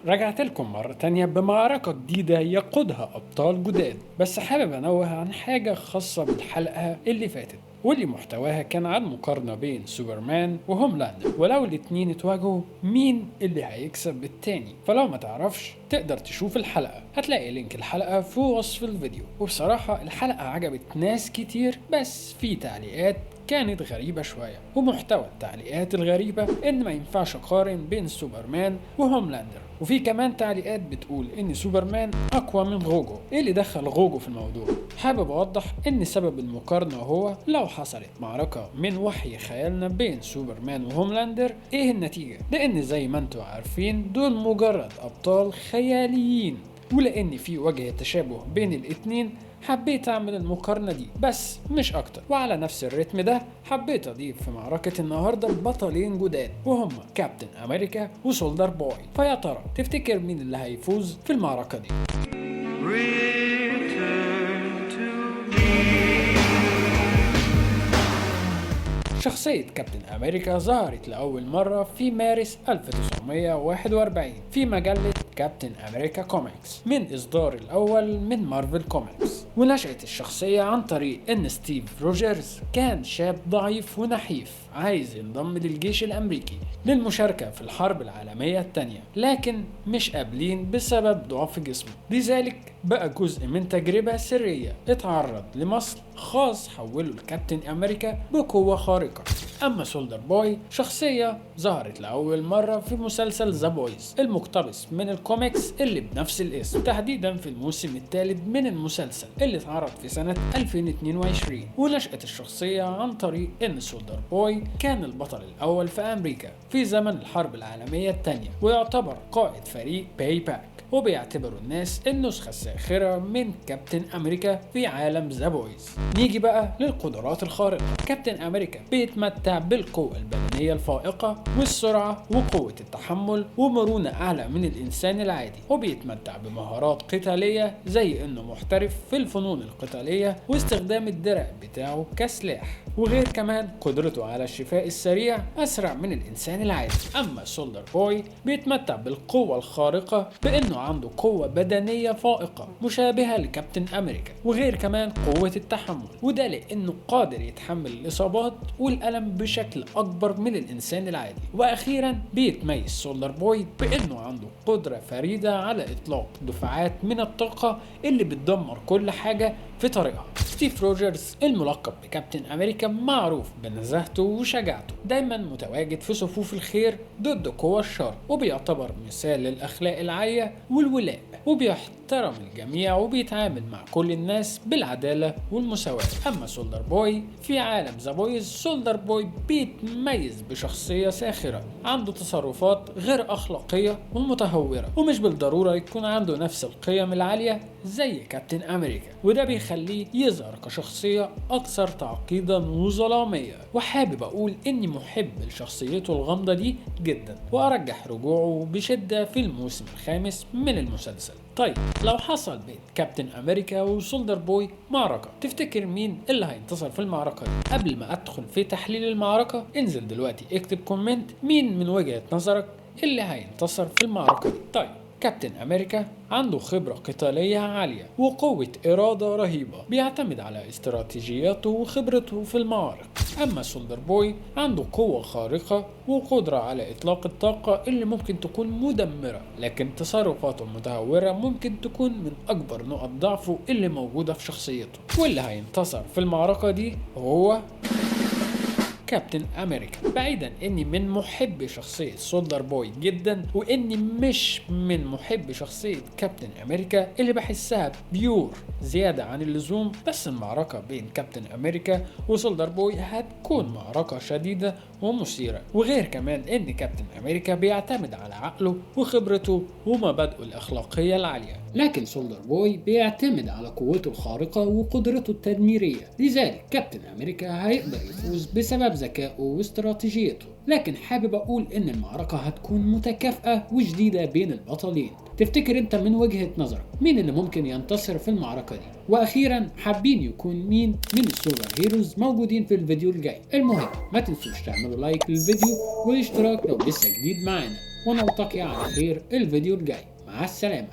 رجعت لكم مرة تانية بمعركة جديدة يقودها أبطال جداد، بس حابب أنوه عن حاجة خاصة بالحلقة اللي فاتت واللي محتواها كان عن مقارنة بين سوبرمان وهوملاندر، ولو الاتنين اتواجهوا مين اللي هيكسب التاني. فلو ما تعرفش تقدر تشوف الحلقة، هتلاقي لينك الحلقة في وصف الفيديو. وبصراحة الحلقة عجبت ناس كتير، بس في تعليقات كانت غريبة شوية، ومحتوى التعليقات الغريبة إن ما ينفعش أقارن بين سوبرمان وهوملاندر، وفي كمان تعليقات بتقول إن سوبرمان أقوى من غوجو. إيه اللي دخل غوجو في الموضوع؟ حابب أوضح إن سبب المقارنة هو لو حصلت معركة من وحي خيالنا بين سوبرمان وهوملاندر، إيه النتيجة؟ لأن زي ما انتوا عارفين دول مجرد أبطال خياليين، ولأن في وجه تشابه بين الاتنين حبيت اعمل المقارنة دي بس مش اكتر. وعلى نفس الريتم ده حبيت اضيف في معركة النهاردة بطلين جداد، وهما كابتن امريكا وسولدر بوي. فيا ترى تفتكر مين اللي هيفوز في المعركة دي؟ شخصية كابتن أمريكا ظهرت لأول مرة في مارس 1941 في مجلة كابتن أمريكا كوميكس من إصدار الأول من مارفل كوميكس. ونشأت الشخصية عن طريق إن ستيف روجرز كان شاب ضعيف ونحيف عايز ينضم للجيش الأمريكي للمشاركة في الحرب العالمية الثانية، لكن مش قابلين بسبب ضعف جسمه. لذلك بقى جزء من تجربة سرية اتعرض لمصر خاص حوله لكابتن أمريكا بقوة خارقة. أما سولدر بوي شخصية ظهرت لأول مرة في مسلسل ذا بويز المقتبس من الكوميكس اللي بنفس الاسم، تحديدا في الموسم الثالث من المسلسل اللي اتعرض في سنة 2022. ونشأت الشخصية عن طريق إن سولدر بوي كان البطل الأول في أمريكا في زمن الحرب العالمية الثانية، ويعتبر قائد فريق باي باك، وبيعتبروا الناس النسخة الساخرة من كابتن أمريكا في عالم ذا بويز. نيجي بقى للقدرات الخارقة. كابتن أمريكا بيتمتع بالقوة البدنية الفائقة والسرعة وقوة التحمل ومرونة أعلى من الإنسان العادي، وبيتمتع بمهارات قتالية زي إنه محترف في الفنون القتالية واستخدام الدرع بتاعه كسلاح، وغير كمان قدرته على الشفاء السريع أسرع من الإنسان العادي. أما سولدر بوي بيتمتع بالقوة الخارقة بإنه عنده قوة بدنية فائقة مشابهة لكابتن أمريكا، وغير كمان قوة التحمل، وده لأنه قادر يتحمل الإصابات والألم بشكل أكبر من الإنسان العادي. وأخيرا بيتميز سولدر بوي بإنه عنده قدرة فريدة على إطلاق دفعات من الطاقة اللي بتدمر كل حاجة في طريقها. ستيف روجرز الملقب بكابتن أمريكا معروف بنزاهته وشجاعته، دايما متواجد في صفوف الخير ضد قوى الشر، وبيعتبر مثال للأخلاق العالية والولاء، وبيحترم الجميع وبيتعامل مع كل الناس بالعدالة والمساواة. أما سولدر بوي في عالم ذا بويز، سولدر بوي بيتميز بشخصية ساخرة عنده تصرفات غير أخلاقية ومتهورة، ومش بالضرورة يكون عنده نفس القيم العالية زي كابتن أمريكا، وده بيخليه يظهر كشخصية أكثر تعقيدا وظلامية. وحابب أقول إني محب لشخصيته الغامضة دي جدا، وأرجح رجوعه بشدة في الموسم الخامس من المسلسل. طيب لو حصل بين كابتن أمريكا وسولدر بوي معركة، تفتكر مين اللي هينتصر في المعركة دي؟ قبل ما أدخل في تحليل المعركة انزل دلوقتي اكتب كومنت مين من وجهة نظرك اللي هينتصر في المعركة دي. طيب كابتن أمريكا عنده خبرة قتالية عالية وقوة إرادة رهيبة، بيعتمد على استراتيجياته وخبرته في المعارك. أما سولدر بوي عنده قوة خارقة وقدرة على إطلاق الطاقة اللي ممكن تكون مدمرة، لكن تصرفاته المتهورة ممكن تكون من أكبر نقط ضعفه اللي موجودة في شخصيته. واللي هينتصر في المعركة دي هو كابتن أمريكا. بعيدا اني من محب شخصية سولدر بوي جدا، واني مش من محب شخصية كابتن أمريكا اللي بحسها بيور زيادة عن اللزوم، بس المعركة بين كابتن أمريكا وسولدر بوي هتكون معركة شديدة ومثيرة. وغير كمان ان كابتن أمريكا بيعتمد على عقله وخبرته ومبادئه الأخلاقية العالية، لكن سولدر بوي بيعتمد على قوته الخارقة وقدرته التدميرية. لذلك كابتن أمريكا هيقدر يفوز بسبب ذكائه واستراتيجيته. لكن حابب أقول إن المعركة هتكون متكافئة وجديدة بين البطلين. تفتكر أنت من وجهة نظرك مين اللي ممكن ينتصر في المعركة دي؟ وأخيرا حابين يكون مين من السوبر هيروز موجودين في الفيديو الجاي؟ المهم ما تنسوش تعملوا لايك للفيديو والاشتراك لو لسه جديد معانا. ونلتقي على خير الفيديو الجاي. مع السلامة.